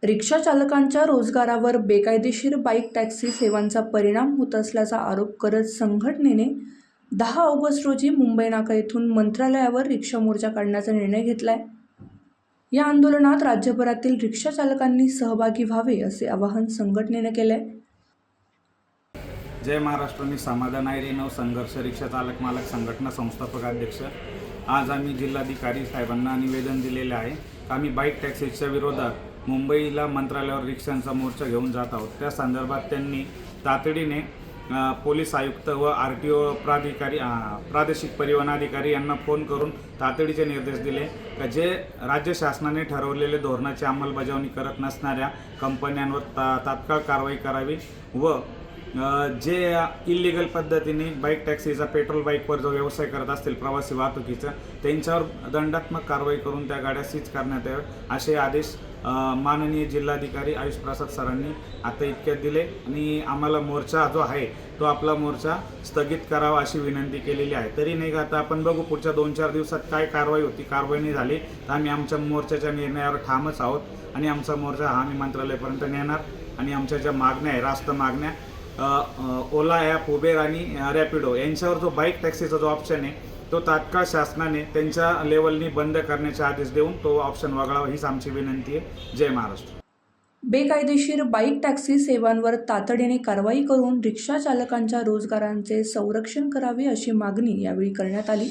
रिक्षा चालकांच्या रोजगारावर बेकायदेशीर बाईक टॅक्सी सेवांचा परिणाम होत असल्याचा आरोप करत संघटनेने 10 ऑगस्ट रोजी मुंबई नाका येथून मंत्रालयावर रिक्षा मोर्चा काढण्याचा निर्णय घेतलाय। या आंदोलनात राज्यभरातील रिक्षा चालकांनी सहभागी व्हावे असे आवाहन संघटनेने केले। जय महाराष्ट्र। मी समाधान नव संघर्ष रिक्षा चालक मालक संघटना संस्थापक अध्यक्ष। आज आम्ही जिल्हाधिकारी साहेबांना निवेदन दिलेले आहे। आम्ही बाईक टॅक्सीच्या विरोधात मुंबईला मंत्रालयावर रिक्षांचा मोर्चा घेऊन जात आहोत। त्या संदर्भात त्यांनी तातडीने पोलीस आयुक्त व RTO प्रादेशिक परिवहन अधिकारी यांना फोन करून तातडीचे निर्देश दिले की जे राज्य शासनाने ठरवलेले धोरणाची अंमलबजावणी करत नसणाऱ्या कंपन्यांवर तात्काळ कारवाई करावी व जे इल्लीगल पद्धतीने बाईक टॅक्सीचा पेट्रोल बाईकवर जो व्यवसाय करत असतील प्रवासी वाहतुकीचा त्यांच्यावर दंडात्मक कारवाई करून त्या गाड्या सीज करण्यात यावे असे आदेश माननीय जिल्हाधिकारी आयुष प्रसाद सरांनी आता इतक्यात दिले आणि आम्हाला मोर्चा जो आहे तो आपला मोर्चा स्थगित करावा अशी विनंती केलेली आहे। तरी नाही का आता आपण बघू पुढच्या 2-4 दिवसात काय कारवाई होती। कारवाई नाही झाली तर आम्ही आमच्या मोर्चाच्या निर्णयावर ठामच आहोत आणि आमचा मोर्चा हा आम्ही मंत्रालयापर्यंत नेणार आणि आमच्या ज्या मागण्या आहे रास्त मागण्या ओला ॲप उबेर आणि रॅपिडो यांच्यावर जो बाईक टॅक्सीचा जो ऑप्शन आहे तो तात्काळ शासनाने त्यांच्या लेवलनी बंद करण्याचे आदेश देऊन तो ऑप्शन वगळावा हीच आमची विनंती आहे। जय महाराष्ट्र। बेकायदेशीर बाईक टॅक्सी सेवांवर तातडीने कारवाई करून रिक्षा चालकांच्या रोजगारांचे संरक्षण करावे अशी मागणी यावेळी करण्यात आली।